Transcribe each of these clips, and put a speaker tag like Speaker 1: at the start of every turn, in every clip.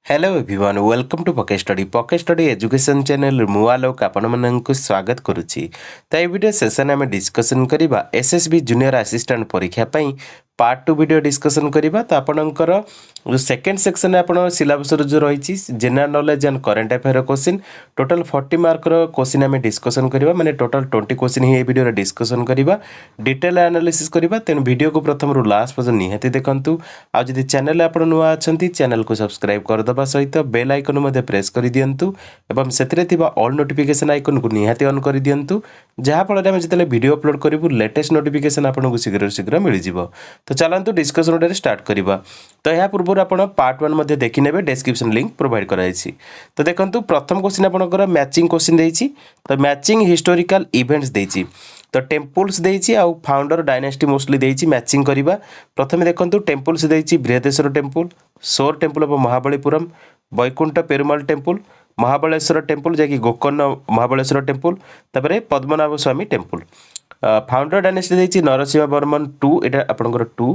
Speaker 1: Hello everyone welcome to पके study education channel मुआलोक आपको स्वागत करुच्ची। तो ये वीडियो सेशन आम डिस्कसन करवा एसएसबी जूनियर असिस्टेंट परीक्षा पार्ट 2 वीडियो डिस्कसन करवा। तो आपणकर जो सेकेंड सेक्शन आप सिलेबस जो रही general knowledge and current affair question total 40 mark question आम डिस्कसन करवा माने टोटल 20 क्वेश्चन ही वीडियो डिस्कसन करवा डिटेल एनालिसिस करवा। तेणु वीडियो को प्रथम रू लास्ट पर्यंत निहाती देखंतु। आ जदि चैनल आप नुआ अच्छा चैनल को सब्सक्राइब करदे सहित बेल आइकन प्रेस कर दिंतु एवं से ऑल नोटिफिकेशन आइकन को निहाती ऑन कर दिंतु जहाँफल आम जो वीडियो अपलोड करूँ लेटेस्ट नोटिफिकेशन आपको शीघ्र शीघ्र मिल जाव। तो चलतु डिस्कसन स्टार्ट करवा। तो यह पूर्व आप पार्ट 1 देखी ने डिस्क्रिप्शन लिंक प्रोवाइड कराई। तो देखो प्रथम क्वेश्चन आपंकर मैचिंग क्वेश्चन देती। तो मैचिंग हिस्टोरिकल इवेंट्स देती। तो टेम्पल्स देती आउ फाउंडर डायनेस्टी मोस्टली देती मैचिंग करवा। प्रथम देखो टेम्पल्स देती Brihadeeswara temple, shore temple of Mahabalipuram, Vaikunta Perumal temple, Mahabaleshwar temple जैकि गोकर्ण महाबलेश्वर टेम्पल, तापर Padmanabha Swamy temple. Founder dynasty देती नरसिंह वर्मन 2 यहाँ आपंकर 2,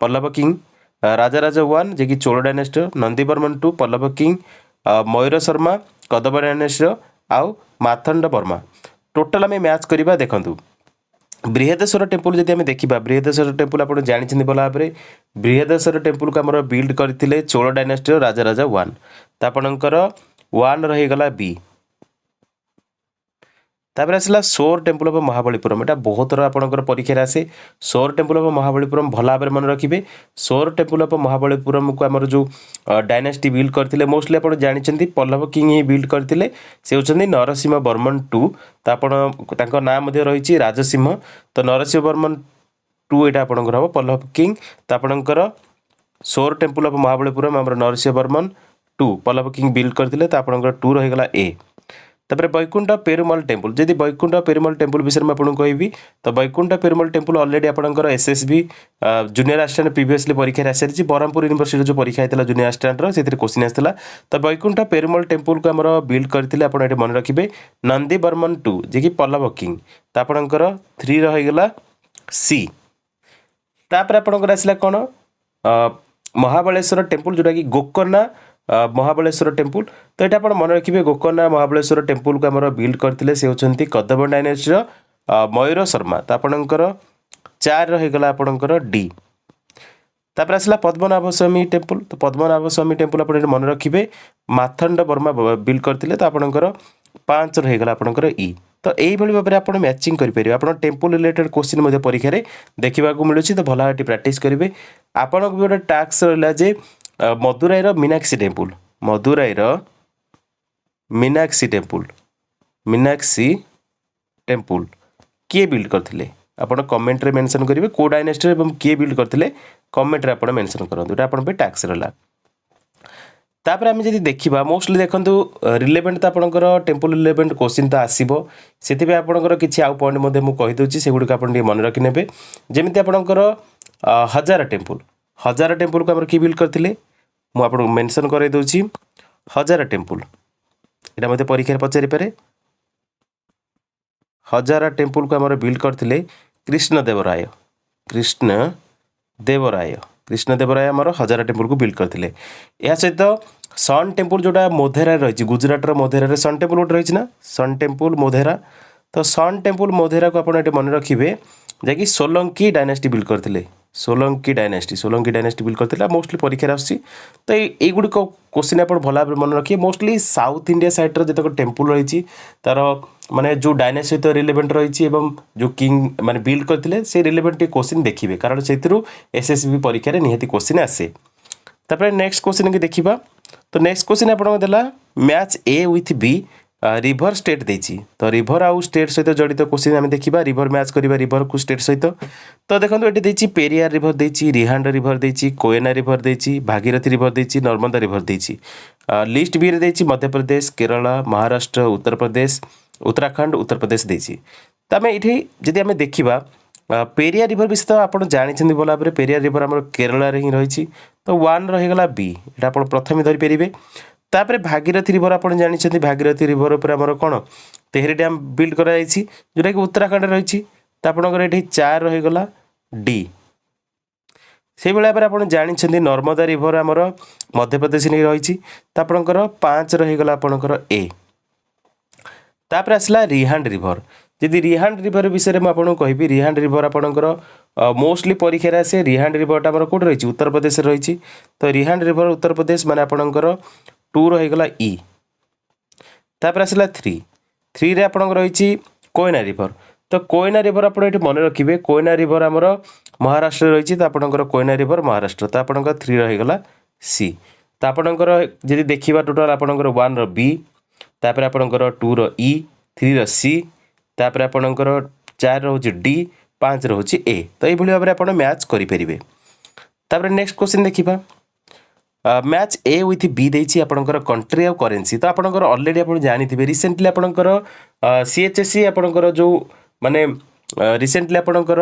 Speaker 1: पल्लव किंग राजा 1 जे कि चोल डायनेस्टी, नंदीवर्मन 2 पल्लव किंग, मयूर शर्मा कदम्ब डायनेस्टी आउ मार्तंड वर्मा। टोटाल आम मैच करवा। देखूँ बृहदेश्वर टेम्पल जब आम देखा बृहदेश्वर टेम्पल आप जानते भल भाव में बृहदेश्वर टेम्पल को आम बिल्ड करते चोल डायनेस्टी राजा 1। तो आपणकर 1 रहीगला बी। तापर आसला सोर टेम्पल ऑफ महाबलीपुरम। यहाँ बहुत थर आपंकर परीक्षा आसे सोर टेम्पल ऑफ महाबलीपुरम भल भाव मन रखिए। सोर टेम्पल ऑफ महाबलीपुरम को आमर जो डायनेस्टी बिल्ड करते मोस्टली आप जानते पल्लव किंग ही बिल्ड करते से होती नरसिंह वर्मन 2। तो आप नाम रही राजसिंह। तो नरसिंह वर्मन 2 यहाँ आपंकर हम पल्लव किंग। तो आपंकर सोर टेम्पल ऑफ महाबलीपुरम आम नरसिंह वर्मन 2 पल्लव किंग बिल्ड करते। तो आपंकर 2 रहीगला ए। तापर वैकुंठ पेरुमाल टेम्पल जदि वैकुंठ पेरुमाल टेम्पल विषय में आपको कहबी तो वैकुंठ पेरुमाल टेम्पल ऑलरेडी आपंकर एसएसबी जूनियर असिस्टेंट प्रीवियसली परीक्षा आसी ब्रह्मपुर यूनिवर्सिटी जो परीक्षा होता जूनियर असिस्टेंट से क्वेश्चन आसाला। तो वैकुंठ पेरुमाल टेम्पल को आम बिल्ड करते आप मन रखिए नंदी वर्मन 2 जे कि पल्लव किंग। तो आपंकर 3 रहीगला सी। तापर आपंकर आसला कौन महाबलेश्वर टेम्पल जोटा कि गोकर्ण महाबलेश्वर टेम्पल। तो ये आप मन रखिए गोकर्ण महाबलेश्वर टेम्पल को आम बिल्ड करते से होती कदम्ब डायनेस्टी मयूर शर्मा। तो आपंकर 4 रहीगला आपंकर डी। तापर आसला पद्मनाभ स्वामी टेम्पल। तो पद्मनाभ स्वामी टेम्पल आप मन रखिए मार्तंड वर्मा बिल्ड करते। तो आपंकर 5 रहीगला आपंकर ई। तो यही भाव में आप मैचिंग करेंगे। आप टेम्पल रिलेटेड क्वेश्चन परीक्षा देखा मिलूँ। तो भल भाव प्राक्ट करेंगे। आपन भी गोटे टास्क रहा जे Madurai Meenakshi temple, Madurai Meenakshi temple, Meenakshi temple किए बिल्ड करते आपड़ कमेंट रे मेंशन करेंगे को डायनेस्टी एवं किए बिल्ड करते कमेंट रे आपड़ मेंशन करते ये आपन पे टैक्स रहा। तापर आम जब देखा मोस्टली देखो रिलेवेंट तो आपंकर टेम्पल रिलेवेंट क्वेश्चन तो आसो से आपंकर किसी आउ पॉइंट मुझे कहीदे से गुड़िक आप मन रखी ने जमी आपंकर हजार टेम्पल, हजार टेम्पल को आम कि बिल्ड करते मुझे मेंशन कर दूसरी हजार टेम्पल यहाँ मत परीक्षा पचारि पारे। हजार टेम्पल को आम बिल्ड करते कृष्णदेवराय, कृष्णदेवराय आम हजार टेम्पल को बिल्ड करते। यह सहित सन टेम्पल जोटा मोधेरा रही गुजरात मोधेरा सन टेम्पल गोटे रही ना सन टेम्पल मोधेरा। तो सन टेम्पल मोधेरा को आप मन रखिए जैकि सोलंकी डायनेस्टी बिल्ड करते सोलंकी डायनेस्टी बिल्ड करते मोस्टली परीक्षा आसी। तो युड़िक क्वेश्चन आप भल भाव मन रखिए। मोस्टली साउथ इंडिया साइड्र जितक टेम्पल रही तार माने जो डायनेस्टी सहित रिलेवेंट रही जो किंग माने बिल्ड करते से रिलेवेंट क्वेश्चन देखिए कारण से एसएसबी परीक्षा निहाती क्वेश्चन आसे। तापर नेक्स्ट क्वेश्चन की देखा। तो नेक्स्ट क्वेश्चन आपको देला match A with B river state देती। तो रिभर आउ स्टेट सहित जड़ित क्वेश्चन आम देखा रिभर मैच करवा रिभर को स्टेट सहित। तो देखो ये देती पेरियार रिभर देती, रिहांड रिभर देती, कोयना रिभर देती, भागीरथी रिभर देती, नर्मदा रिभर देती। लिस्ट बी देती मध्य प्रदेश, केरल, महाराष्ट्र, उत्तर प्रदेश, उत्तराखंड, उत्तर प्रदेश देती। तो आम ये जदि आम देखा पेरियार रिभर विषय तो आप जानते भल भाव में पेरियार रिभर आम केरल ही रही। तो 1 रहीगला बी यहाँ आप प्रथम धरीपर। तापर भागीरथी रिभर आप जानते भागीरथी रिभर पर आमर कौन तेहरी डैम बिल्ड कराई जोटा कि उत्तराखंड रही। तो आपंकर ये 4 रहीगला डी। से भाई भाव आप जानते नर्मदा रिभर आमर मध्यप्रदेश नहीं रही तो आपंकर 5 रहीगला आपंकर ए। तापर आसला रिहांड रिभर। जदि रिहांड रिभर विषय में आपको कहबी रिहांड रिभर आपंकर मोस्टली परीक्षा आसे रिहांड रिभरटा आम कौट रही उत्तर प्रदेश रही तो रिहांड रिभर उत्तर प्रदेश माने आपंकर 2 रहीगला ई। तापर आसला 3 रे आपंकर रही कोयना रिभर। तो कोयना रिभर आप मन रखिए कोयना रिभर आमर महाराष्ट्र रही तो आपंकर कोयना रिभर महाराष्ट्र तो आपंकर 3 रहीगला सी। तो आपंकर जदि देखा टोटाल आपंकर 1 रो बी तापर आपंकर 2 रो ई 3 रो सी तापर आपंकर 4 रोचे डी 5 रोचे ए। तो ये भाव में आप मैच करेंगे। तापर नेक्स्ट क्वेश्चन देखा मैच ए विथ बी देती आपंकर कंट्री और करेन्सी। तो आपंकर ऑलरेडी आप जानते रिसेंटली आपंकर सीएचएससी आपंकर जो माने रिसेंटली आपंकर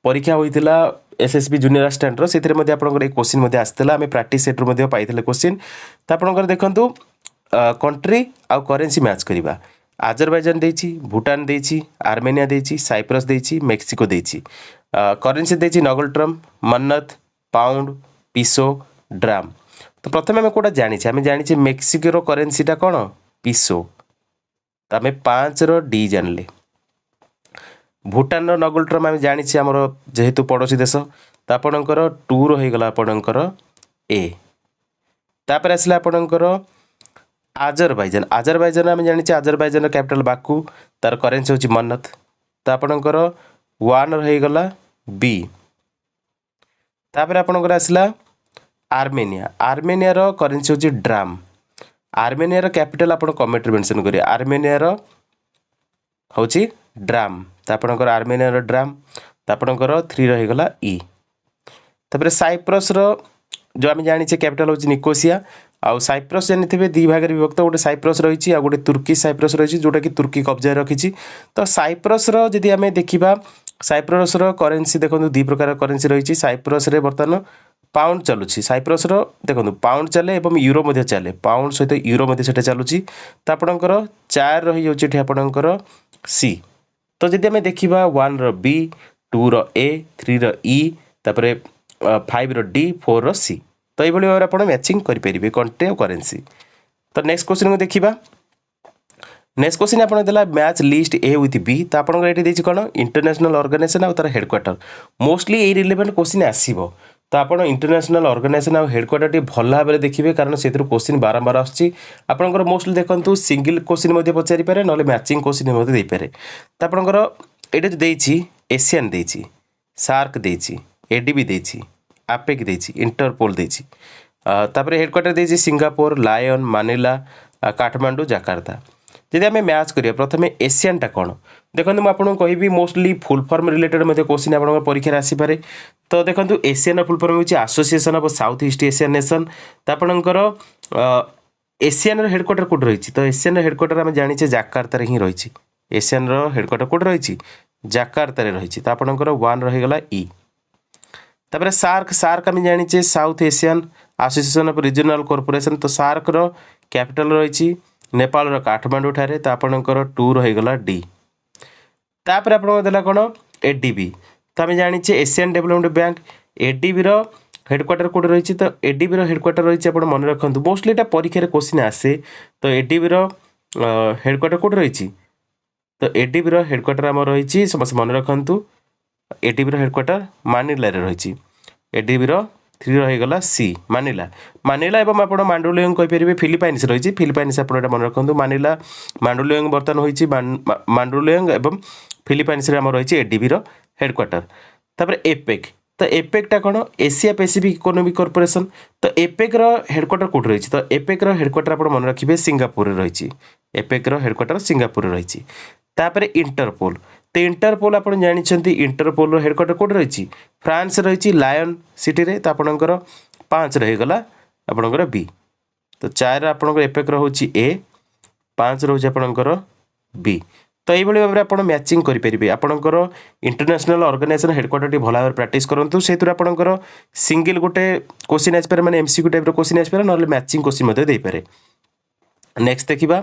Speaker 1: परीक्षा होता एसएसबी जूनियर असिस्टेंट से आपंकर एक क्वेश्चन आसाला आम प्रैक्टिस सेट्रु पाई क्वेश्चन। तो आपंकर देखो कंट्री आउ करेन्सी मैच करवा आजरबाइजान देची भूटान देची आर्मेनिया देची साइप्रस देची मेक्सिको देची करेन्सी देची ngultrum manat pound peso dram. तो प्रथम आम कौटा जानी आम जानी मेक्सिको करेन्सीटा कौन पिसो तो आम 5 रो डी जानले। भूटान रो नगल ट्रम आम जानी आमर जेहेतु पड़ोशी देश तो आपणकर 2 रहीगला आपणकर ए। तापर आसला आपणकर आजरबाइजान आजरबाइजान आम जानी आजरबाइजान कैपिटल बाकू तार करेन्सी होची मन्नत तो आपणकर 1 रहीगला बी। तापर आपणकर आसला आर्मेनिया आर्मेनिया रो करेन्सी होची ड्राम। आर्मेनिया रो कैपिटल आपण कमेंट रे मेंशन करिए आर्मेनिया रो होची ड्राम तो आपणकर आर्मेनिया रो ड्राम तो आपणकर 3 रहीगला ई। तापर साइप्रस रो जो आम जानी कैपिटल होची निकोसिया आउ साइप्रस जानते दी भाग विभक्त गोटे साइप्रस रही गोटे तुर्की साइप्रस रही जोटा कि तुर्की कब्जा रखी। तो साइप्रस जदि आम देखा साइप्रस करेन्सी देखो 2 प्रकार करेन्सी रही साइप्रस बर्तमान पाउंड चलुची साइप्रस देखो पाउंड चले और यूरो मध्य चले पाउंड सहित यूरो मध्य चलुची। तो आपणकर 4 रही जाऊँगी आपणकर सी। तो जदि आम देखा 1 रो बी 2 रो ए 3 रो ई तापर 5 रो डी 4 रो सी। तो ये भाव में आप मैचिंग करेंगे कंट्री और करेन्सी। तो नेक्स्ट क्वेश्चन को देखा नेक्स्ट क्वेश्चन आप देला match list A with B. तो आपको ये कौन इंटरनेशनल ऑर्गेनाइजेशन और तार हेडक्वार्टर मोस्टली ये रिलेवेंट क्वेश्चन आसो। तो आप इंटरनेशनल ऑर्गेनाइजेशन और हेडक्वार्टर टी भल भाव में देखिए कारण से क्वेश्चन बारंबार आसकर मोस्टली देखो सिंगल क्वेश्चन पचारि पारे ना मैचिंग क्वेश्चन देपे। तो आपंकर ये जो एशियन देची सार्क देची एडीबी देची आपेक देची इंटरपोल देची तापर हेडक्वार्टर देची सिंगापुर लायन मानिला काठमांडू जाकार्ता। जदि आम मैच करिया प्रथमे एशियनटा कौन देखो मुझे कहबी mostly full form related question आप परीक्षा आसीपे। तो देखो एशियन फुल फॉर्म होची association of south east Asian nation. तो आपंकर एशियन हेडक्वार्टर कौट रही तो एशियन हेडक्वार्टर आम जानी जाकार्ता ही रही एशियन हेडक्वार्टर कौट रही जाकार्ता रही। तो आपंकर 1 रहीगला ई। तापर सार्क सार्क आम जानी south Asian association of regional corporation. तो सार्क रो कैपिटल रही नेपाल रो काठमांडू ठारे। तो आपंकर 2 रहीगला डी। तापर आप देला कौन एडीबी। तो आम जानी एशियन डेवलपमेंट बैंक एडीबी रो हेडक्वार्टर कौट रही। तो एडीबी रो हेडक्वार्टर रही आप मन रखु मोस्टली ये परीक्षा क्वेश्चन आसे। तो एडीबी रो हेडक्वार्टर कौट रही तो एडीबी रो हेडक्वार्टर आम रही समस्त मन रखु एडीबी रो हेडक्वार्टर मानिला रही एडीबी रो 3 रहीगला सी मानिला मानिला एवं आप मांडुलियोंग कहींपर फिलिपाइन्स रही फिलिपाइन्स आप मन रखु मानिला मांडुलियोंग बर्तमान होती मांडुलियोंग एवं फिलिपाइन्स आम रही एडीबी रो हेडक्वार्टर। तापर एपेक तो एपेकटा कौन एशिया पैसिफिक इकोनॉमिक कॉर्पोरेशन। तो एपेक रो हेडक्वार्टर कौट रही तो एपेक रो हेडक्वार्टर आप मन रखिए सिंगापुर रही एपेक रो हेडक्वार्टर सिंगापुर रही। तापर इंटरपोल तो इंटरपोल आप जानते इंटरपोल हेडक्वार्टर कौट रही फ्रांस रही लायन सिटी रे। तो आपंकर 5 रहीगला आपंकर बी। तो 4 आपंकर एपेक रोचे ए 5 रोचे आपंकर बी। तो ये भाव में आप मैचिंग करेंगे आपंकर इंटरनेशनल ऑर्गेनाइजेशन हेडक्वार्टर टी भल भाव प्रैक्टिस करूँ से आपंकर सिंगल गोटे क्वेश्चन आसपे मैंने एमसीक्यू टाइप क्वेश्चन आसपे ना मैचिंग क्वेश्चन देपे। नेक्स्ट देखा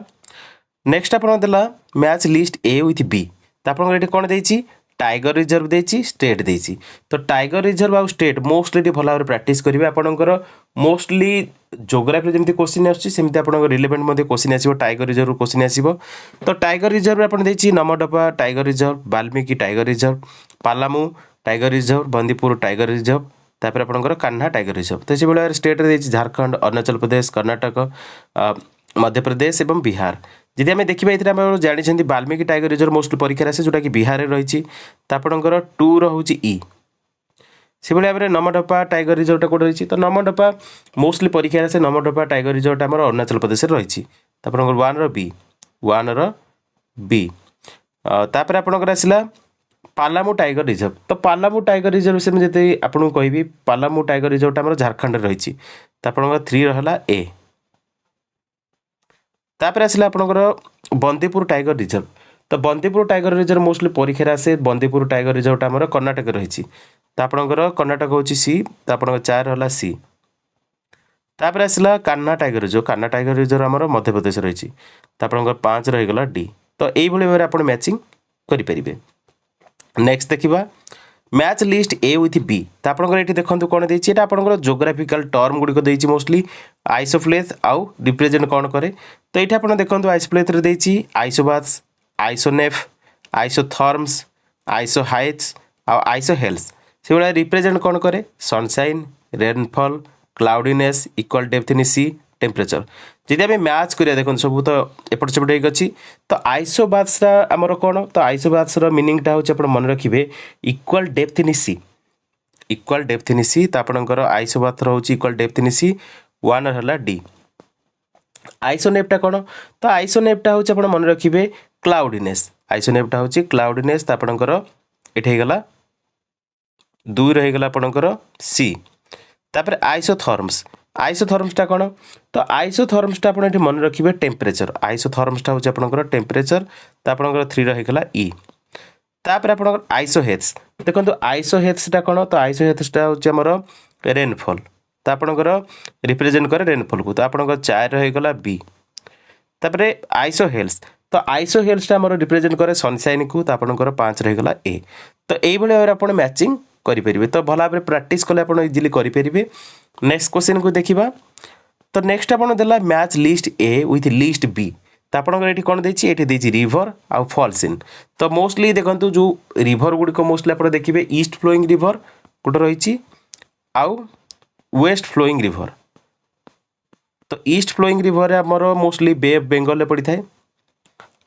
Speaker 1: नेक्स्ट आप देला match list A with B. तो आपको ये कौन देती टाइगर रिजर्व देछि स्टेट देछि तो टाइगर रिजर्व आ स्टेट मोस्टली भल भाव प्रैक्टिस करेंगे आपंकर मोस्टली जोग्राफी जमी क्वेश्चन आसमती आप रिलेवेंट क्वेश्चन आसो टाइगर रिजर्व क्वेश्चन आसो तो टाइगर रिजर्व आप Namdapha tiger reserve Valmiki tiger reserve Palamu tiger reserve Bandipur tiger reserve तापर आपंकर कान्हा टाइगर रिजर्व तो से भाई स्टेट झारखंड अरुणाचल प्रदेश कर्णाटक मध्य प्रदेश और बिहार जदि आम देखा ये जानते वाल्मीकि टाइगर रिजर्व मोस्ट परीक्षा आसे जोटा कि बिहार रही आपंकर 2 रोचे ई से भाई भाव में नमडपा टाइगर रिजर्वटा कौट रही तो नमडपा मोस्टली परीक्षा आसे नमडपा टाइगर रिजर्वटा आम अरुणाचल प्रदेश रही आपंकर 1 रो बी तापर आपंकर आसला पालामू टाइगर रिजर्व तो पालामू टाइगर रिजर्व विषय में जी आपको कहि पालामू टाइगर रिजर्वटा आम झारखंड रही तो आपंकर 3 रहा ए तापर आसला आपंकर बंदीपुर टाइगर रिजर्व तो बंदीपुर टाइगर रिजर्व मोस्टली परीक्षा आसे बंदीपुर टाइगर रिजर्वटा आम कर्णाटक रही तो आपंकर कर्णाटक हूँ सी तो आप 4 रहा सी तापर आसला कान्हा टाइगर रिजर्व आम मध्य प्रदेश रही तो आपंकर 5 रहीगला डी तो यही भाव में आप मैचिंग करेंगे। नेक्स्ट देखा match list A with B तो आपंकर ये देखो कौन देती है आपंकर जोग्राफिकल टर्म गुड़िक देती मोस्टली आइसोफ्लेथ आउ रिप्रेजेंट कौन करे तो ये आप देखो आइसोफ्लेथ देती आइसोबाथ्स आइसोनेफ आइसोथर्म्स आइसोहाइट्स आउ आइसोहेल्स से भाई रिप्रेजेंट कौन करे sunshine rainfall cloudiness equal depth in sea temperature जदि आम मैच करिया देखो सब तो एपट सेपट एक अच्छी तो आइसोबाथ्स आमर कौन तो आइसोबाथ्स मीनिंगटा हूँ आप मन रखिए इक्वल डेप्थ इन सी तो आपंकर आइसोबाथ रोचे इक्वल डेप्थ इन सी 1 है डी आइसोनेपटा कौन तो आइसोनेपटा हूँ आप मन रखिए क्लाउडीनेस आइसोनेपटा हूँ क्लाउडीनेस तो आपंकर ये गला 2 रहीगला आपंकर सी तापर आइसोथर्म्सटा कौन तो आइसोथर्म्सटा आप मन रखिए टेम्परेचर आइसोथर्म्सटा हूँ आपंकर टेम्परेचर तो आपंकर 3 रहीगला ई तापर आपंकर आइसोहेथ्स देखो आइसोहेथ्सटा कौन तो आइसोहेथ्सटा हूँ आमर रेनफॉल तो आपंकर रिप्रेजेंट करे रेनफॉल को तो आपंकर 4 रहीगला बी तापर आइसोहेल्स तो आइसोहेल्सटा आमर रिप्रेजेंट करे सनसाइन को तो आपंकर 5 रहीगला ए तो यही भाव में आप मैचिंग करेंगे तो भल भाव प्रैक्टिस कले आप इजिली करेंगे। नेक्स्ट क्वेश्चन को देखा तो नेक्स्ट आप देला match list A with list B तो आपंकर ये कौन देती ये रिभर आउ फॉल्स इन तो मोस्टली देखो जो रिभर गुड़िक मोस्टली आप देखिए ईस्ट फ्लोइंग रिभर गोटे रही आउ वेस्ट फ्लोइंग रिभर तो ईस्ट फ्लोइंग रिभर आमर मोस्टली बे ऑफ बेंगल पड़ी था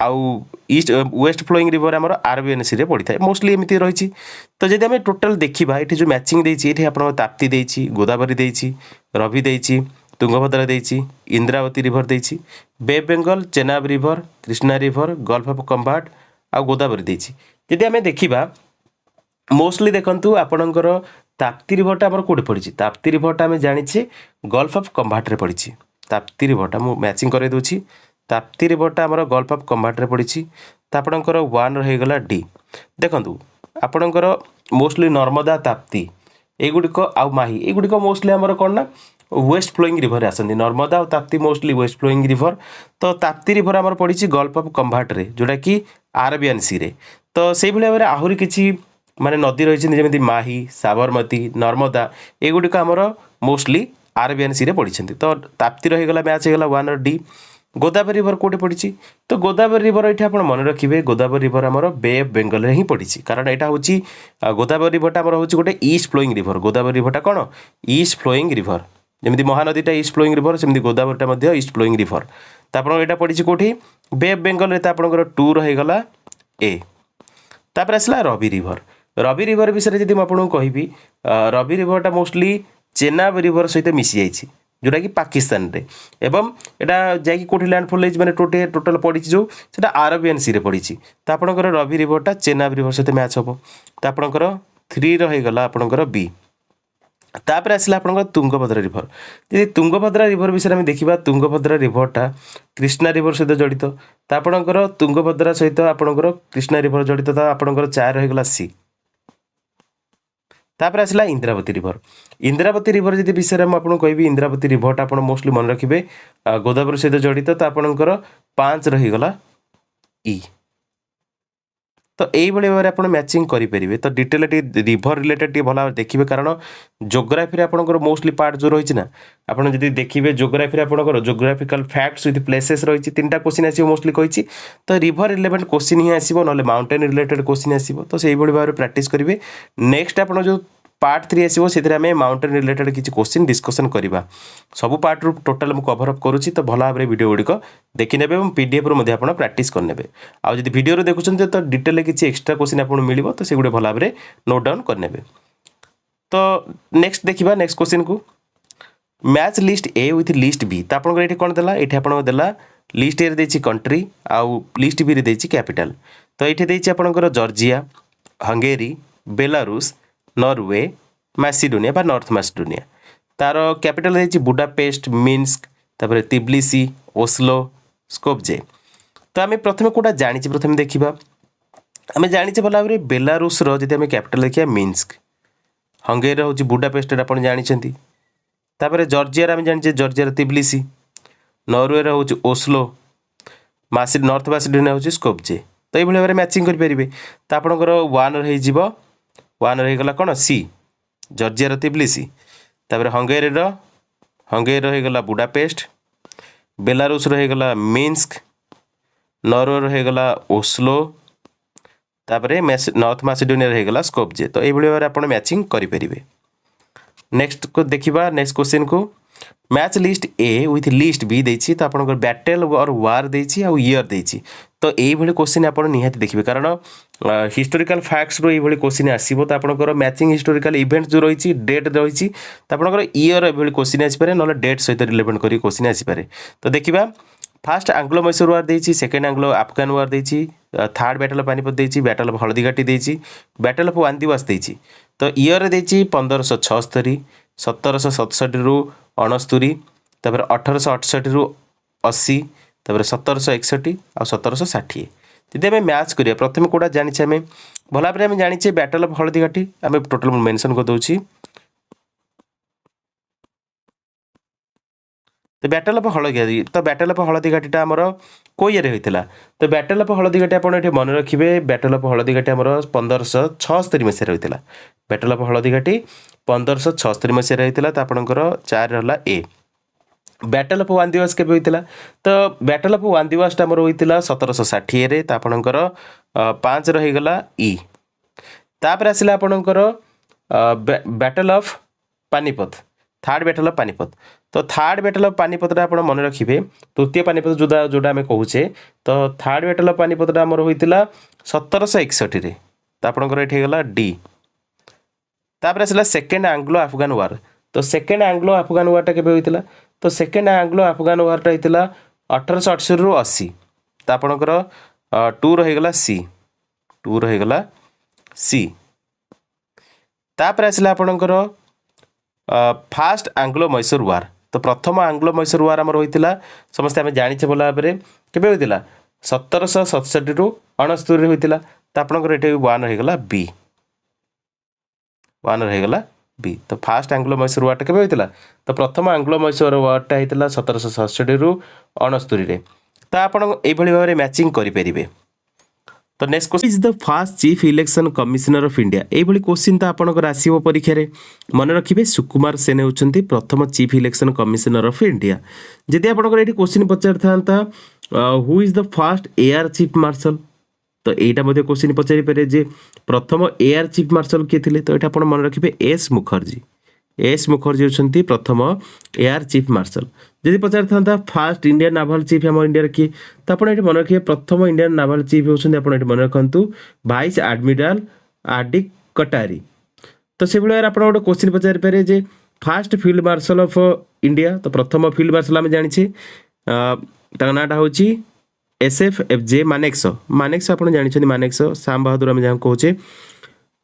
Speaker 1: आउ ईस्ट वेस्ट फ्लोइंग रिभर आमर आरबीएन सी पड़ी था मोस्टली एमती रही तो जब आम टोटाल देखा ये जो मैचिंग देती आप ताप्ती देती गोदावरी देती रवि देती तुंगभद्रा देती इंद्रावती रिभर देती bay of Bengal Chenab river Krishna river gulf of Khambhat आउ गोदावरी देती जदि आम देखा मोस्टली देखु आपणकर ताप्ती रिभरटा आम कौटे पड़ी ताप्ती रिभरटा आम जाचे गल्फ ऑफ कंबाट्रे पड़ी ताप्ती रिभरटा मुझे मैचिंग कर दूसरी ताप्ती रिभरटा आम गल्फ ऑफ कंबाट्रे पड़ी तो आपणकर 1 रहीगला डी देखु आपणकर मोस्टली नर्मदा ताप्ती एगुड़िक आउ माही एगुड़िक मोस्टली आमर कौन ना वेस्ट फ्लोइंग रिभर आसती नर्मदा और Tapti mostly west flowing river तो ताप्ती रिभर आमर पड़ी गल्फ ऑफ कंबाट्रे जोटा कि आरबीएन सी रे तो से भाव में आहरी किसी माने नदी रही जमी माही साबरमती नर्मदा एगुड़िक आमर मोस्टली आरबीएन सी रे पड़ी तो ताप्ती रहीगला मैच होगा 1 और डी गोदावरी रिभर कौटे पड़ी तो गोदावरी रिभर ये आप मन रखिए गोदावरी रिभर आमर बे ऑफ बेंगल ही पड़ी कारण यहाँ हूँ गोदावरी रिभरटा आमर हूँ गोटे ईस्ट फ्लोइंग रिभर गोदावरी रिभरटा कौन ईस्ट फ्लोइंग रिभर जमी महानदीटा ईस्ट फ्लोइंग रिभर सेमती गोदावरीटा ईस्ट फ्लोइंग रिभर तो आप यहाँ पड़ी कौटी बे ऑफ बेंगल आपंकर 2 रहीगला ए तापर आसला रवि रिभर विषय जब मुझे कहि रवि रिभरटा मोस्टली चेनाब रिभर सहित मिसी जाइए जोटा कि पाकिस्तान रे एवं यहाँ जैक कौटी लैंडफॉल मैंने टोटाल पड़ी जो आरबीएन सी रे पड़ी तो आपंकर रवि रिभरटा चेनाब रिभर सहित मैच हम तो आपंकर 3 रहीगला आपंकर बी तापर आसला आपंकर तुंगभद्रा रिभर यदि तुंगभद्रा रिभर विषय में देखा तुंगभद्रा रिभरटा कृष्णा रिभर सहित जड़ित तो आपंकर तुंगभद्रा सहित आपंकर कृष्णा रिभर जड़ित तो आपंकर 4 रहीगला सी तापर आसला इंद्रावती रिभर जब विषय में आपको कहि इंद्रावती रिभरटा आप मोस्टली मन रखिए गोदावरी सहित जड़ित तो आपंकर 5 रहीगला ई तो এইভাবে ভাবে আপনার ম্যাচিং করিপারে। তো ডিটেল রিভর রিলেটেড টিকে ভালো ভাবে দেখবে, কারণ জিওগ্রাফি আপনার মোস্টলি পার্ট যে রয়েছে না, আপনার যদি দেখবে জিওগ্রাফি আপনার জিওগ্রাফিকাল ফ্যাক্টস উইথ প্লেসেস রয়েছে, 3টা কোশ্চিন আসবে মোস্টলি কইছি। তো রিভর রিলেভেন্ট কোশ্চিন হি আসব, নহলে মাউন্টেন রিলেটেড কোশ্চিন আসব। তো সেইভাবে ভাবে প্র্যাকটিস করবে। নেক্সট আপনার যে পার্ট 3 আসব, সেটা আমি মাউন্টেন রিলেটেড কিছু কোশ্চিন ডিসকসন করা। সবু পার্টর টোটাল মু কভর অপ করুছি। তো ভালো ভাবে ভিডিও গুড়িক ଦେଖିନେବେ এবং পিডিএফ রু মধ্যে আপনার প্র্যাকটিস କରିନେବେ। ଆଉ যদি ভিডিওরে দেখুଛନ୍ତି তো ডিটেলে কিছু এক্সট্রা কোশ্চিন আপনার মিলিব, তো সেগুলো ভালো ভাবে নোট ডাউন କରିନେବେ। তো নেক্সট ଦେଖିବା নেক্সট কোশ্চিন কু। Match list A with list B. তো আপনার এটি কোণ দেলা, এটি আপনার দেলা লিস্ট এ দিয়েছি কন্ট্রি, আউ লিস্ট বি রে দিয়েছি ক্যাপিটাল। তো এটি দিয়েছি আপনার জর্জিয়া, হঙ্গেরি, বেলারুস, নরওয়ে, ম্যাসিডোনিয়া বা নর্থ ম্যাসিডোনিয়া। তার ক্যাপিটাল দিয়েছি বুডাপেস্ট, মিন্স্ক, তারপরে তিবলিসি, ওসলো, স্কোপজে। তো আমি প্রথমে কোটা জানিছি, প্রথমে দেখিবা। আমি জানিছি ভালো ভাবে বেলারুসর যদি আমি ক্যাপিটাল দেখিবা মিন্স্ক, হঙ্গেরির হচ্ছে বুডাপেস্ট, আপনার জানিছেন। তারপরে জর্জিয়ার আমি জানিছি জর্জিয়ার তিবলিসি, নরওয়ের হচ্ছে ওসলো, নর্থ ম্যাসিডোনিয়া হচ্ছে স্কোপজে। তো এইভাবে ভাবে ম্যাচিং করিপারে। তো আপনার ওয়ান হয়েযিব, ওয়ান হয়েগলা কোণ সি, জর্জিয়ার তিবলিসি। তারপরে হঙ্গেরির হয়েগলা বুডাপেস্ট, বেলারুসর হয়েগলা মিন্স্ক, নরওয়ের হয়েগলা ওসলো, তারপরে নর্থ ম্যাসিডোনিয়ার হয়েগলা স্কোপজে। তো এইভাবে ভাবে আপনার ম্যাচিং করিপারে। নেক্সট को देखा, नेक्स्ट क्वेश्चन को match list A with list B देछि। तो आपन बैटल और वार देछि आ ईयर देछि। तो এইভাবে क्वेश्चन आपन निहाती देखिबे, कारण हिस्टोरिकल फैक्ट्स रो এইভাবে क्वेश्चन आसीबो। तो आपनकर मैचिंग हिस्टोरिकल इवेंट्स जो रहिछि, डेट रहिछि, तो आपनकर ईयर এইভাবে क्वेश्चन आसी पारे, नले डेट सहित रिलेवेंट करी क्वेश्चन आसी पारे। तो देखिबा, फास्ट आंग्लो मैसूर वार देछि, सेकेंड आंग्लो अफगान वार देछि, थर्ड बैटल ऑफ पानीपत देछि, बैटल ऑफ हल्दीघाटी देछि, बैटल ऑफ वांदिवास देछि। तो ईयर देछि 1576, 1767 रु 69, तापर 1868 रु 80, तापर 1761 और 1760। यदि आम मैच करिया, प्रथम कोड़ा जानिछे आम भल भाव आम जानिछे बैटल ऑफ हल्दीघाटी, आम टोटल मेंशन कर दउछि। तो बैटल ऑफ हल्दीघाटी, तो बैटल ऑफ हल्दीघाटीटा आमर को ईयर होइतिला। तो बैटल ऑफ हल्दीघाटी आपण एठी मन रखिबे, बैटल ऑफ हल्दीघाटी आमर 1576 मसीह होइतिला। बैटल ऑफ हल्दीघाटी 1576 मसीह होइतिला। तो आपणकर 4 रहला ए। बैटल ऑफ वांदिवास केबे होइतिला? तो बैटल ऑफ वांदिवासटा आमर होइतिला 1760 रे। तो आपणकर 5 रही गला ई। तापर आसिला आपणकर battle of Panipat, third battle of Panipat. तो थर्ड बैटल ऑफ पानीपत आप मन रखिए, तृतीय पानीपत जोड़ा आम कहूचे। तो थर्ड बैटल ऑफ पानीपत आमर होइतिला 1761 रे। तो आपनकर एठी गला डी। तापर आसला सेकेंड आंग्लो अफगान वार। तो सेकेंड आंग्लो अफगान वारटा केबे होइतिला? तो सेकेंड आंग्लो अफगान वारटा होइतिला 1868 रु 80। तो आपनकर 2 रहीगला सी, 2 रहीगला सी। तापर आसला आपनकर फास्ट आंग्लो मैसूर वार। तो प्रथम आंग्लो मैसूर वार आमर होइतिला, समस्ते आम जानिछे भल भाव में, केबे होइतिला? 1767 रु 69 रे होइतिला। तो आपनकर एठी 1 रहीगला बी, 1 रहीगला बी। तो फास्ट आंग्लो मैसूर वारटा केबे होइतिला? तो प्रथम आंग्लो मैसूर वारटा होइतिला 1767 रु 69 रे। तो आपण एभली भाव में मैचिंग करि परिबे। तो next question is the first chief election commissioner of India. एभली क्वेश्चन तो आपनकर आसीबो परीक्षा रे, मन रखिबे सुकुमार सेन होचंती प्रथम chief election commissioner of India. जदि आपनकर एठी क्वेश्चन पचार थांता who is the first air chief marshal, तो एटा मध्ये क्वेश्चन पचारि पारे जे प्रथम एयर चीफ मार्शल के थिले। तो एटा आपण मन रखिबे एस मुखर्जी, एस मुखर्जी होचंती प्रथम एयर चीफ मार्शल। जदि पचार था फास्ट इंडियन नाभाल चीफ आम इंडिया किए, तो आप मन रखिए प्रथम इंडियन नाभाल चीफ होती आप मन रखु वाइस एडमिराल आरडी कटारी। तो से भाई आप गोटे क्वेश्चन पचारि पारे जे first field marshal of India. तो प्रथम फील्ड मार्शल आम जानी नाटा हूँ SFFJ मानेक्स। मानेक्स आप जानते मानेक्स श्याम बहादुर आम जहाँ कहे।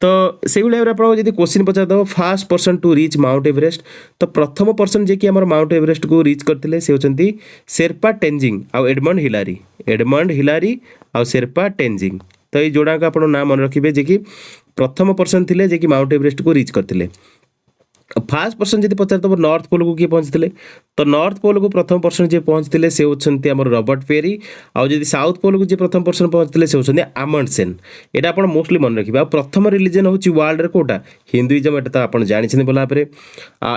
Speaker 1: तो से भाई आप क्वेश्चन पचार दब first person to reach Mount Everest. तो प्रथम पर्सन जे कि आम माउंट एवरेस्ट को रीच करते से होती शेरपा टेंजिंग आउ एडमंड हिलारी, एडमंड हिलारी आउ शेरपा टेंजिंग। तो ये जोड़ा आप नाम मन रखिए जे कि प्रथम पर्सन थे जे कि माउंट एवरेस्ट को रीच करते। फास्ट पर्सन जब पचार नॉर्थ पोल को किए पहुंची तो नॉर्थ पोल को प्रथम पर्सन जी पहुंची से होती आम रॉबर्ट पेरी आउ साउथ पोल को जी प्रथम पर्सन पहुंची से होती आमंडसेन। यहाँ आप मोस्टली मन रखिए। प्रथम रिलीजन हूँ वर्ल्ड रे कोटा हिंदुइजम। यहाँ तो आप जानते भल भाव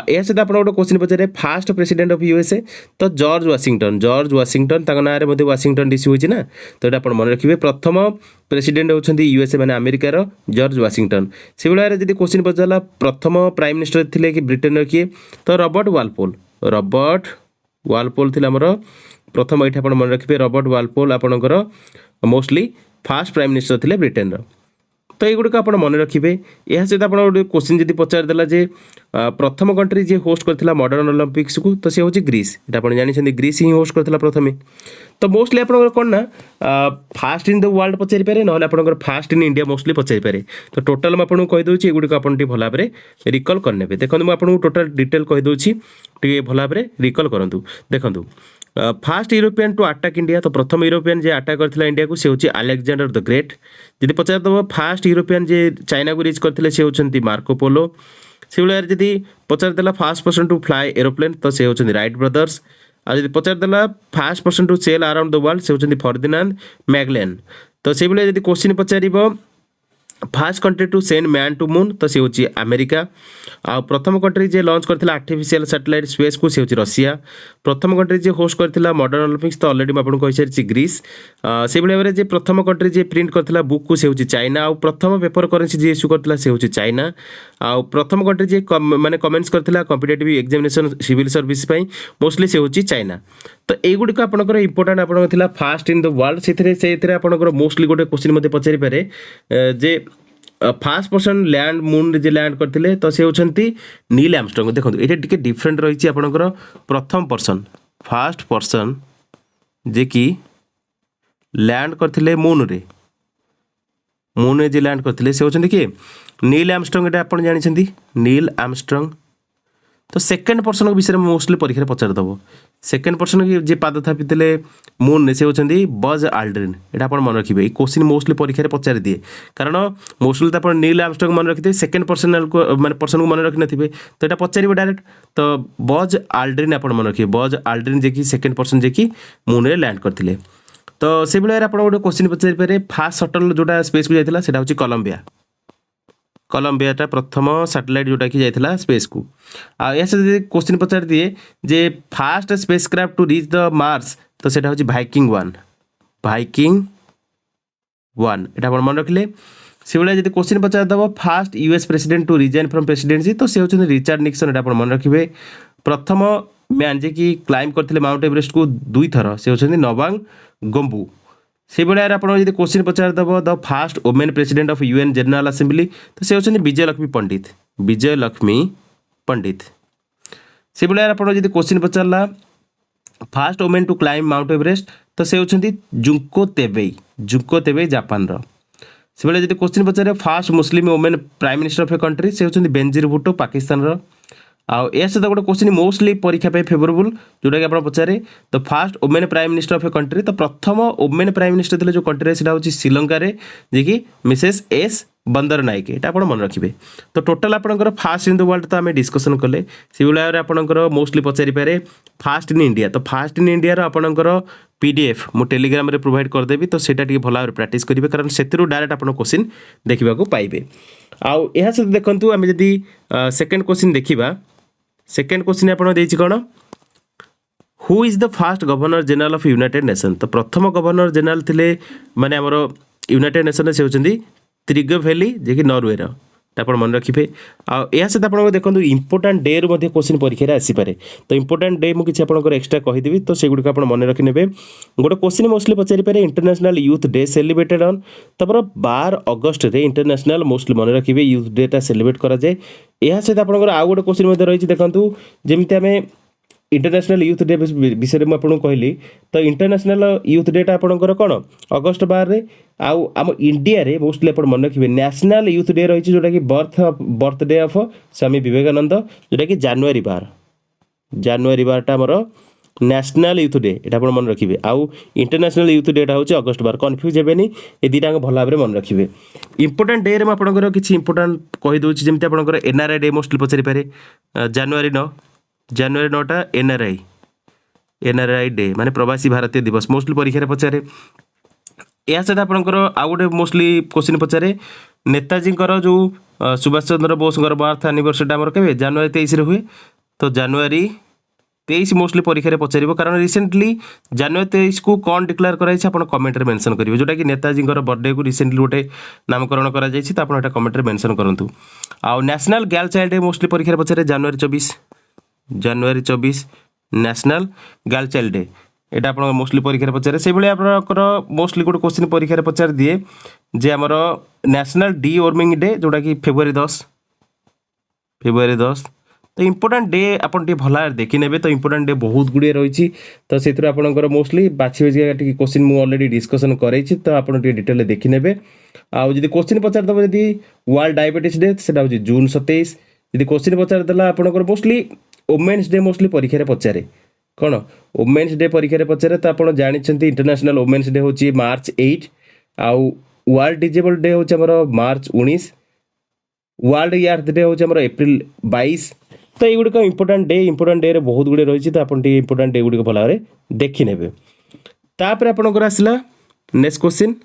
Speaker 1: यह सहित आप गोटे क्वेश्चन पचारे फास्ट प्रेसिडेंट ऑफ यूएसए तो जॉर्ज वाशिंगटन ना में वाशिंगटन डीसी होती ना। तो ये आप मन रखिए प्रथम प्रेसिडेंट होती यूएसए मैंने अमेरिकार जॉर्ज वाशिंगटन। से भाई जब क्वेश्चन पचारा प्रथम प्राइम मिनिस्टर थे कि ब्रिटेन किए तो रॉबर्ट वालपोल थे आमर प्रथम। ये आप मन रखिए रॉबर्ट वालपोल आपणकर मोस्टली फास्ट प्राइम मिनिस्टर थे ब्रिटेन। तो युड़क आप मन रखिए। यह सहित आप गोटे क्वेश्चन जी पचारदेला जे प्रथम कंट्री जी होस्ट करथिला मॉडर्न ओलंपिक्स को तो सी हूँ ग्रीस। ये आप जानते ग्रीस ही होस्ट करथिला प्रथमे। तो मोस्टली आप कौन ना फास्ट इन द वर्ल्ड पचारि पारे ना आप फास्ट इन इंडिया मोस्टली पचारि पारे। तो टोटाल मुझे आपको कहीदे एगुड़ी आप भल भाव रिकल करने। देखो मुझे टोटाल डिटेल कहीदे भल भाव रिकल करूँ। देखो first European to attack India तो प्रथम यूरोपियन जे अटैक करथिला इंडिया को से होची अलेक्जेंडर द ग्रेट। जदि पचारदेव फास्ट यूरोपियन जे चाइना को रीच करथिले से होचंती मार्को पोलो। से भाई जदि पचारदेला first person to fly aeroplane तो से होचंती राइट ब्रदर्स। आ जदि पचारदेला first person to sail around the world से होचंती फर्डिनांड मैगलेन। तो से भाई जदि क्वेश्चन पचारिबो fast country to send man to moon तो सी हूँ अमेरिका। आ प्रथम कंट्री जे लॉन्च करथिला आर्टिफिशियल सैटेलाइट स्पेस को सी हूँ रशिया। प्रथम कंट्री जे होस्ट करथिला मॉडर्न ओलंपिक्स तो ऑलरेडी मैं आपको कहि सारी ग्रीस। से भाई जे प्रथम कंट्री जे प्रिंट करथिला बुक को सी हूँ चाइना। आ प्रथम पेपर करेंसी जे इश्यू करथिला से हूँ चाइना। आ प्रथम कंट्री जे माने कमेंट्स करथिला कॉम्पिटिटिव एग्जामिनेशन सिविल सर्विस पई मोस्टली से हूँ चाइना। तो युड़क आपंकर इंपोर्टाट आपंकर फास्ट इन द वर्ल्ड से आपंकर मोस्टली गोटे क्वेश्चन मत पचारि पारे जे फास्ट पर्सन लैंड मून जे लैंड करते तो से होती नील आर्मस्ट्रांग। देखो ये टी डिफरेंट रही आपंकर प्रथम पर्सन फास्ट पर्सन जे कि लैंड करते मून रे जे लैंड करते से होती किए नील आर्मस्ट्रांग। ये आप जानते नील आर्मस्ट्रांग। तो सेकेंड पर्सन विषय में मोस्टली परीक्षा पचारदेव। सेकेंड पर्सन की जे पाद थापिते मून से होती बज आल्ड्रिन। यहाँ आप मन रखिए क्वेश्चन मोस्टली परीक्षा पचारि दिए कारण मोस्टली तो आप नील आर्मस्ट्रांग मन रखिए सेकेंड पर्सन को माने पर्सन को मन रखि नथिबे तो यहाँ पचारे डायरेक्ट। तो बज आल्ड्रिन आप मन रखिए बज आल्ड्रिन जे कि सेकेंड पर्सन जे कि मून रे लैंड करथिले। तो से भाई आप गोटे क्वेश्चन पचारि पारे फास्ट शटल जोटा स्पेस को जाइथिला सेटा होची कोलंबिया प्रथम सैटेलाइट जोटा कि जाइथिला स्पेस को। या से क्वेश्चन पचार दिए जे first spacecraft to reach the Mars तो सेटा होची भाइकिंग 1 ये आप मन रखिले। से भाई जब क्वेश्चन पचार देव first US president to resign from presidency तो से होती रिचार्ड निक्सन। ये आप मन रखिए प्रथम मैन जे कि क्लाइम करते माउंट एवरेस्ट को 2 थर से होती नबांग गम्बू। से भाई आप क्वेश्चन पचार देव the first women president of UN general assembly तो से होती विजय लक्ष्मी पंडित। से भाई आप क्वेश्चन पचारा first women to climb mount Everest तो से होती जुंको तेबे जापान। से भाई जब क्वेश्चन पचारे first Muslim women prime minister of a country से होती बेनजीर भुट्टो पाकिस्तान। आउ सहित गोटे क्वेश्चन मोस्टली परीक्षा फेवरेबल जोटा कि आप पचारे तो fast women prime minister of a country तो प्रथम वुमेन प्राइम मिनिस्टर थे जो कंट्री से हूँ श्रीलंका जे कि मिसेस एस बंदर नायक। ये आप मन रखिए। तो टोटाल आपंकर फास्ट इन द वर्ल्ड तो आम डिस्कसन कले से भाई आपंकर मोस्टली पचारि पारे फास्ट इन इंडिया। तो फास्ट इन इंडिया आपंकर पीडीएफ मु टेलीग्राम रे प्रोवाइड करदेवी तो सेटा टी भल भाव प्रैक्टिस करेंगे कारण से डायरेक्ट आप क्वेश्चन देखा पाइबे। आउ यह सहित देखूँ आम जदि सेकेंड क्वेश्चन देखा सेकेंड क्वेश्चन आपन देछि कोन who is the first governor general of united nation. तो प्रथम गवर्नर जनरल थिले माने हमर यूनाइटेड नेशन से होचंदी त्रिगभैली जे कि नॉर्वे रो। आप मन रखिए। या सहित आप देखो इंपोर्टाट डे रू क्वेश्चन परीक्षा आसीपे तो इंपोर्टाट डे मुझे आपंकर एक्सट्रा कहीदेवी तो सेगुड़ी आप मन रखि ने गोटे क्वेश्चन मोस्टली पचारि पारे international youth day celebrated on तपर 12 अगस्त रे इंटरनेशनल मोस्टली मन रखिए यूथ डेटा सेलिब्रेट करा जाए। या सहित आपंकर आउ गोटे क्वेश्चन रही देखूँ जमी आम इंटरनेशनल यूथ डे विषय में आपको कहली तो इंटरनेशनल यूथ डेटा आपंकर कौन अगस्त 12 आउ आम इंडिया रे मोस्टली आप मन रखिए नेशनल यूथ डे रही जोटा कि बर्थडे ऑफ स्वामी विवेकानंद जोटा कि जनवरी 12 टा आमर न्याशनल यूथ डे ये आप मन रखिए आउ इंटरनेशनल यूथ डेटा हूँ अगस्ट 12 कन्फ्यूज हेनी ये दुटा भल भाव में मन रखिए इंपोर्टाट डे में आपंकर किसी इंपोर्टाट कहीदे जमी आपंकर एनआरआई डे मोस्टली पचारि पारे जानुरी 9 एनआरआई डे माने प्रवासी भारतीय दिवस मोस्टली परीक्षा पचारे या सहित आपंकर आउ गोटे मोस्टली क्वेश्चन पचारे नेताजी जो सुभाष चंद्र बोस बर्थ एनिवर्सरी आम के जानुरी 23 हुए तो जानुरी 23 मोस्टली परीक्षा पचार कारण रिसेंटली जानुरी 23 को कौन डिक्लेयर कराई आप कमेंट में मेंशन करेंगे जोटा कि नेताजी बर्थडे को रिसेंटली गोटे नामकरण कर कमेंट में मेंशन करूँ आउ national girl child day mostly परीक्षा पचारे January 24 national girl child day यहाँ आप मोस्टली परीक्षा पचारे से भाई आप मोस्टली गोटे क्वेश्चन परीक्षा पचार दिए जे आमर नेशनल डी वार्मिंग डे जोटा कि फेब्रुआरी 10 तो इंपोर्टाट डे आपन भल देखी ने तो इंपोर्टाट डे बहुत गुड़िए रही तो से आपंकर मोस्टली बाछी बाछी क्वेश्चन मुझे ऑलरेडी डिस्कसन करे तो आप डिटेल देखी ने आउ जब क्वेश्चन पचारदेव जदि वर्ल्ड डायबिटीज डे से जून 27 जब क्वेश्चन पचारदेला आपंकर मोस्टली वुमेन्स डे मोस्टली परीक्षा पचारे कौन वुमेन्स डे परीक्षा पचारे तो आप जानते इंटरनेशनल वुमेन्स डे हूँ मार्च 8 आउ वर्ल्ड डिजेबल डे हूँ मार्च 19 वर्ल्ड यार्थ डे हूँ एप्रिल 22 तो युड़क इंपोर्टाट डे बहुत गुड़े रही तो आप इंपोर्टाट डे गुड़िक भल भाव देखी ने तापर आपंकर आसला next question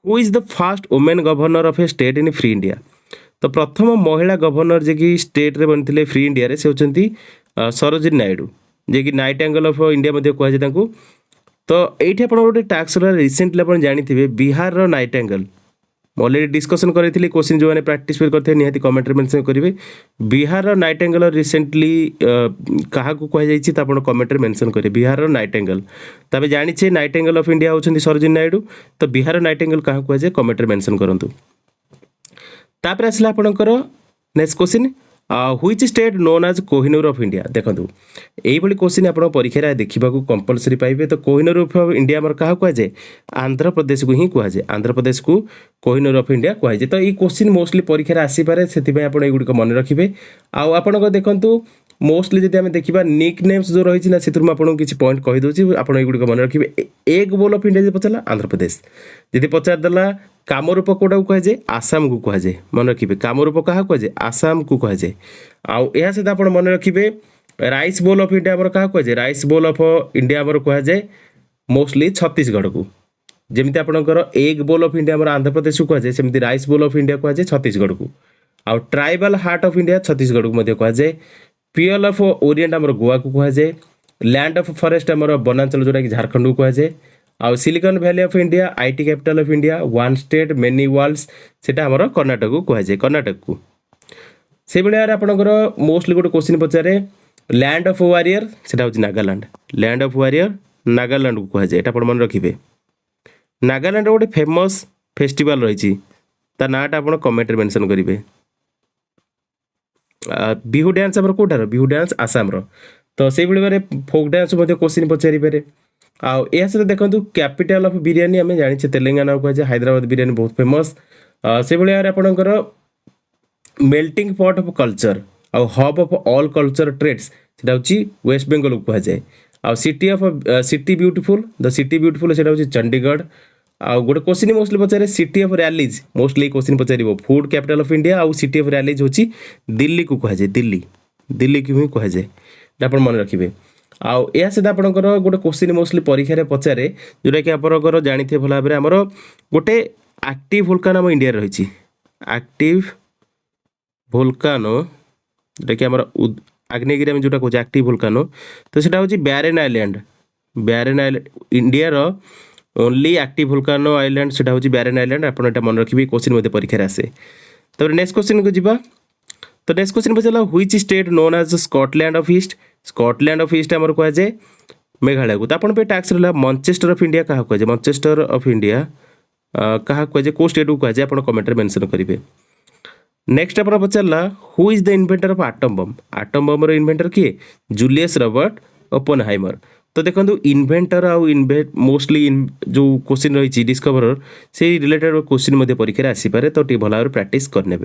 Speaker 1: who is the first women governor of A state in free India तो प्रथम महिला गवर्नर जे कि स्टेट रे बनते फ्री इंडिया रे से होचंती सरोजिनी नायडू जे कि नाइट एंगल ऑफ इंडिया कहुए तो ये आप गोटे टास्क रिसेंटली आप जानी Bihar night angle already discussion करी क्वेश्चन जो मैंने प्राक्ट करते निहाती कमेंट मेंशन करेंगे बिहार नाइट एंगल रिसेंटली क्या कहुई तो आप कमेंट मेंशन करेंगे बिहार नाइट एंगल तब जानी नाइट एंगल ऑफ इंडिया होती सरोजिनी नायडू तो बिहार नाइट एंगल क्या कहुए कमेंट मेंशन करूँ तापर आसला आपंकर next question which state known as Kohinoor of India देखो यही क्वेश्चन आप परीक्षा देखा कंपलसरी पाइबे तो कोहिनूर ऑफ इंडिया आम क्या कहुए आंध्र प्रदेश को ही कहुए आंध्र प्रदेश को कोहिनूर ऑफ इंडिया कहुए तो ये क्वेश्चन मोस्टली परीक्षा आसीपे से आप युड़क मन रखिए आउ देखो मोस्टली जब आम देखा निक नेम्स जो रही ना से आपको किसी पॉइंट कहीदे आप युड़क मन रखिए एग बोल ऑफ इंडिया पचारा आंध्र प्रदेश जब पचारदेला कामरूप कौटा कहुए आसाम को कहुए मन रखिए कामरूप क्या कहुए आसाम को कहुए आउ यह सहित आप मन रखिए राइस बोल ऑफ इंडिया आम क्या कहुए राइस बोल ऑफ इंडिया आम कहुए मोस्टली छत्तीसगढ़ को जमी आपंकर एग बोल ऑफ इंडिया आम आंध्र प्रदेश को कहुए सेमती राइस बोल ऑफ इंडिया कहुए छत्तीसगढ़ को आउ tribal heart of India Chhattisgarh को कहुए पियल ऑफ ओरिएंट आम गोवा को कहुए लैंड ऑफ फॉरेस्ट आम वनांचल जोटा कि झारखंड को कहुए आउ silicon valley of India IT capital of India one state many world's सेटा हमर कर्नाटक को कहुए कर्नाटक को से भाई आपंकर मोस्टली गोटे क्वेश्चन पचारे लैंड ऑफ वारियर सेटा हूँ Nagaland land of warrior Nagaland को कहुए आप मन रखिए नागालैंड गोटे फेमस फेस्टिवल रही नाटा आप कमेंट मेंशन करेंगे बिहू डांस आम कौटार बिहू डांस आसाम तो से भाई फोक डांस क्वेश्चन पचारि पारे आउ यह सहित देखो कैपिटल ऑफ बिरयानी आम जानी तेलंगाना को कहुए हैदराबाद बिरयानी बहुत फेमस से भाई आपंकर मेल्टिंग पॉट ऑफ कल्चर आउ hub of all culture trades से हूँ वेस्ट बेंगल को कहुए आउ city of city beautiful the city beautiful से हूँ चंडीगढ़ आउ गोटे क्वेश्चन मोस्टली पचारे city of rallies mostly question पचार फूड कैपिटल ऑफ इंडिया आउ सिटी ऑफ रैलीज हूँ दिल्ली को कहुए दिल्ली को ही कहुए आप मन रखिए आउ या सहित आपंकर गोटे क्वेश्चन मोस्टली परीक्षा पचारे जोटा कि आपंकर जानते भल भाव आमर गोटे एक्टिव वोल्कानो आम इंडिया रही एक्टिव वोल्कानो जोटा कि आम आग्नेयगिरी आम जोटा कहे एक्टिव वोल्कानो तो सेटा हूँ Barren island India only active volcano island सेटा हूँ बैरेन आइलैंड आप मन रखिए क्वेश्चन परीक्षा आसे तो नेक्स्ट क्वेश्चन को जीवा तो नेक्स्ट क्वेश्चन पचारा which state known as Scotland of east आमर कहुए मेघालय को तो आप टैक्स रहा मैनचेस्टर ऑफ इंडिया क्या कहुए मैनचेस्टर ऑफ इंडिया क्या कहुए कौ स्टेट को कहुए आप कमेंट मेंशन करेंगे नेक्स्ट आप पचारा who is the inventor of atom bomb inventor किए जूलियस रॉबर्ट ओपेनहाइमर तो देखो इन्वेंटर आउ मोस्टली जो क्वेश्चन रही डिस्कवरर से रिलेटेड क्वेश्चन परीक्षा आसीपे तो भल भाव प्रैक्टिस करने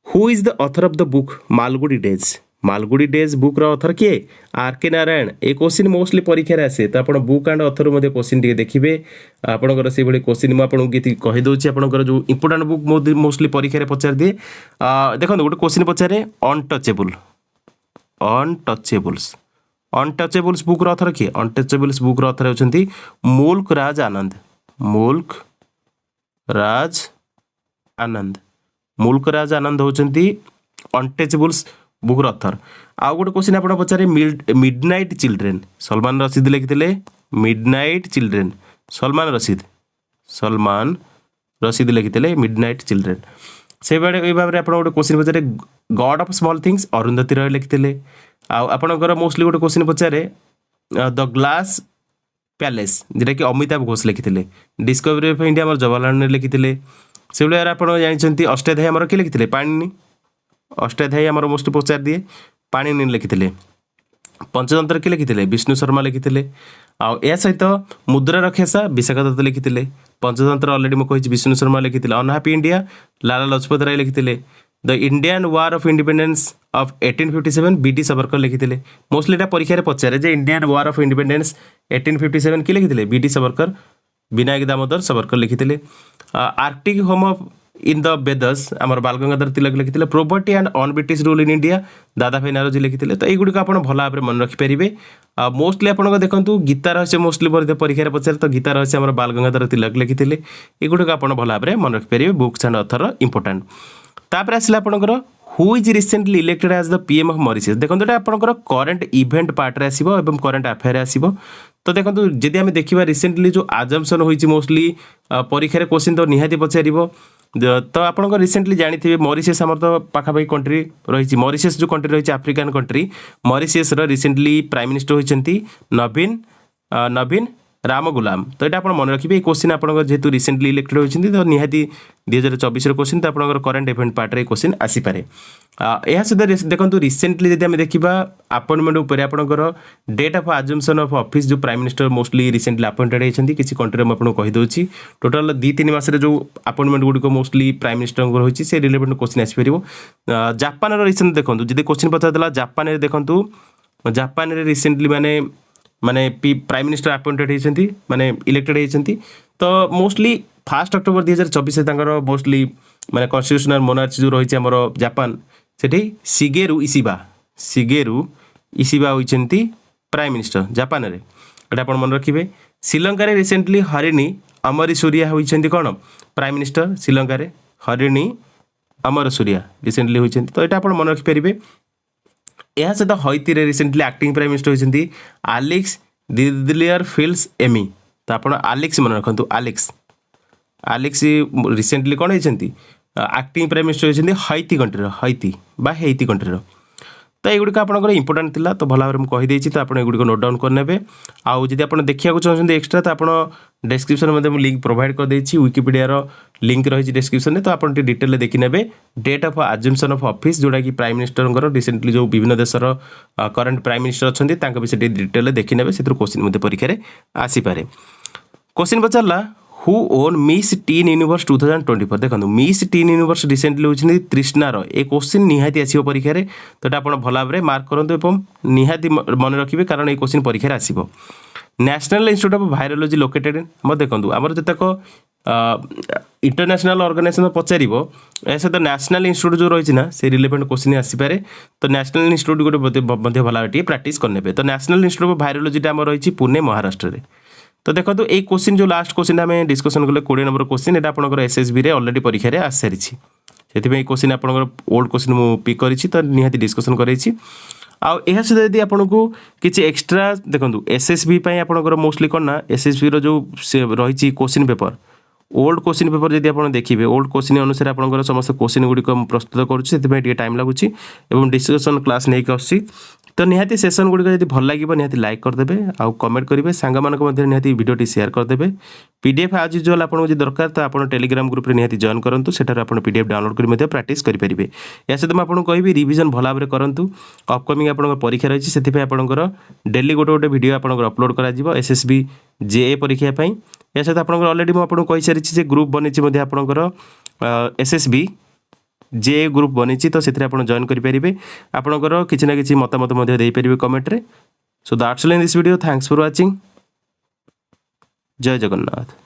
Speaker 1: who is the author of the book Malgudi Days Malgudi Days book author किए आर के नारायण ए क्वेश्चन मोस्टली परीक्षा आसे तो आप बुक एंड अथर मध्य क्वेश्चन टे देखिए आपंकर से क्वेश्चन मुझे कहीदे आपंकर जो इंपोर्टाट बुक मोस्टली परीक्षा पचार दिए देखो गोटे क्वेश्चन पचारे अनटचेबल्स बुक अथर किए अनटचेबल्स बुक अथर होती मुल्क राज आनंद मुल्क राज आनंद होती अनटचेबल्स बुक अथर आउ गोटे क्वेश्चन आप पचारे मिडनाइट चिल्ड्रेन सलमान रशीद लिखिते मिडनाइट चिल्ड्रेन सलमान रशीद लिखिते मिडनाइट चिल्ड्रेन से भाव में आप गोटे क्वेश्चन पचारे god of small things Arundhati Roy लिखिते आपणकर मोस्टली गोटे क्वेश्चन पचारे द ग्लास पैलेस जोटा कि अमिताभ घोष लिखिते डिस्कवरी ऑफ इंडिया आम जवाहरलाल नेहरू लिखिते से भाई आप जानते अष्टाध्यायी आमर किए लिखिते पाणिनि अष्टाध्यायी आमर मोस्ट पचार दिए पाणिनि लिखिते पंचतंत्र किए लिखिते विष्णु शर्मा लिखिते आ सहित मुद्रार खेसा विशाखा दत्त लिखिते पंचतंत्र अलरेडी मुझे विष्णु शर्मा लिखिते अनहैप्पी इंडिया लाला लजपत राय लिखिते the Indian war of independence of 1857 BD Savarkar लिखिते मोस्टली एटा परीक्षा पचारे जे इंडियन वार ऑफ इंडिपेंडेंस 1857 किए लिखिते बीडी सावरकर विनायक दामोदर सावरकर लिखिते arctic home of in the Vedas आमर बाल गंगाधर तिलक लिखिते property and on British rule in India Dadabhai Naoroji लिखिते तो युग आप भल भाव में मन रखिपारे मोस्टली आप देखो गीता रहस्य मोस्टली परीक्षा पचारे तो गीता रहस्य आमर बाल गंगाधर तिलक लिखिते युग आप भल भाव में मन रखिपारे बुक्स एंड अथर इंपोर्टाट तापर आसला आपंकर who is recently elected as the PM of Mauritius देखो ये आपंकर करंट इवेंट पार्ट रे आसीबो एवं करंट अफेयर आसीबो तो देखो जदि आम देखा रिसेंटली जो आजम्पशन होती मोस्टली परीक्षा क्वेश्चन तो निहाती पचार तो आप रिसेंटली जानी मॉरिशस आमर तो पाखापाखि कंट्री रही मॉरिशस जो कंट्री रही African country Mauritius recently prime minister होती नवीन राम गुलाम तो ये आप मन रखिए क्वेश्चन आप जेहतु रिसेंटली इलेक्टेड होती तो निहाती 2024 क्वेश्चन तो आप करंट इवेंट पार्ट रे क्वेश्चन आसीपे यह सहित देखो रिसेंटली जब आम देखा अपॉइंटमेंट उपर आपंकर date of assumption of office जो prime minister mostly recently appointed होती किसी कंट्री में आपको कहीदे टोटाल 2-3 मासरे जो अपॉइंटमेंट गुड़िक मोस्टली प्राइम मिनिस्टर होती से रिलेवेंट क्वेश्चन आसपर जापान रिसेंट देखो जब क्वेश्चन पचार जापान देखो जापान रिसेंटली माने प्राइम मिनिस्टर अपॉइंटेड होती माने इलेक्टेड होती तो मोस्टली 1 अक्टोबर 2024 मोस्टली माने कन्स्टिट्यूशनल मोनार्ची जो रही आमर जापान से शिगेरू इशिबा होती प्राइम मिनिस्टर जापान रे एटा आप मन रखिए श्रीलंका रिसेंटली हरिणी अमरी सूर्या होती कौन प्राइम मिनिस्टर श्रीलंका हरिणी अमर सूर्या रिसेंटली होती तो यहाँ आप मन रखिपारे यह सहित हईती रिसेंटली एक्टिंग प्राइम मिनिस्टर होती आलेक्स दिदलियर फिल्स एमी तो आप आलेक्स मन रखु आलेक्स रिसेंटली कौन होती एक्टिंग प्राइम मिनिस्टर होती हईती कंट्री कंट्री तो युग आपंकर इंपोर्टाट था तो भल भाव में कहीदे तो आप नोट डाउन करने आउ जब आप देखा चाहते एक्सट्रा तो आप डिस्क्रिप्शन में लिंक प्रोवाइड कर देछि विकिपीडिया लिंक रही डिस्क्रिप्शन में तो आप डिटेल देखने date of assumption of office जोटा कि प्राइम मिनिस्टर रिसेंटली जो विभिन्न देशर करंट प्राइम मिनिस्टर अच्छा विषय डिटेल देखने से क्वेश्चन परीक्षा आसीपे क्वेश्चन पचारा who won miss teen universe 2024 देखो मिस टीन यूनिवर्स रिसेंटली होती तृष्णार ए क्वेश्चन निहाती आसो परीक्षा तो ये आप भल भाव में मार्क करूँ निहाती मन रखिए कारण ये क्वेश्चन परीक्षा आसो national institute of virology located आम देखो आमर जितक इंटरनेशनल ऑर्गेनाइजेशन पचार या सहित नेशनल इंस्टीट्यूट जो रही ना से रिलेवेंट क्वेश्चन आसीपे तो नेशनल इंस्टीट्यूट गोटे भल भाव प्राक्ट करने तो नेशनल इंस्टीट्यूट ऑफ वायरोलॉजी आम रही पुणे महाराष्ट्र में तो देखो तो ये क्वेश्चन जो लास्ट क्वेश्चन आम डिस्कसन कले 20 नंबर क्वेश्चन यहाँ आपंकर एसएसबी रे ऑलरेडी परीक्षा रे आसी सारी से क्वेश्चन आपंकर ओल्ड क्वेश्चन मुझे पिक करी तो निहाती डिस्कसन करें आउ यह सहित यदि आपको किसी एक्सट्रा देखो एसएसबी आपंकर मोस्टली कौन ना एसएसबी रो जो रही question paper old question paper जब आप देखिए ओल्ड क्वेश्चन अनुसार आपंकर समस्त क्वेश्चन गुड़िक प्रस्तुत करुँचे टाइम लगुच डिस्कसन क्लास नहीं आसी तो निहाती सेसन गुड़िक जब भल लगे निहाती लाइक करदे आउ कमेंट करेंगे सांग मध्य निहाती वीडियो शेयर करदे पीडीएफ आज यूजुआल आपको जो दरकार तो आप टेलीग्राम ग्रुप में निहाती जॉइन करूँ सेठार आप पीडीएफ डाउनलोड कर प्रैक्टिस करेंगे या सहित मुझे कहि रिविजन भल भाव में करूँ अपकमिंग आप परीक्षा रही से आपंकर डेली गोटे गोटे वीडियो आप अपलोड कर एसएसबी जेए परीक्षा या सहित आप अलरेडी मुझे कही सारी ग्रुप बनी आपंकर एसएसबी जे ग्रुप बनी तो से जॉइन करेंगे आपंकर किसी ना कि मतामत देपारे कमेंट रे। So that's all in this video. Thanks for watching. जय जगन्नाथ।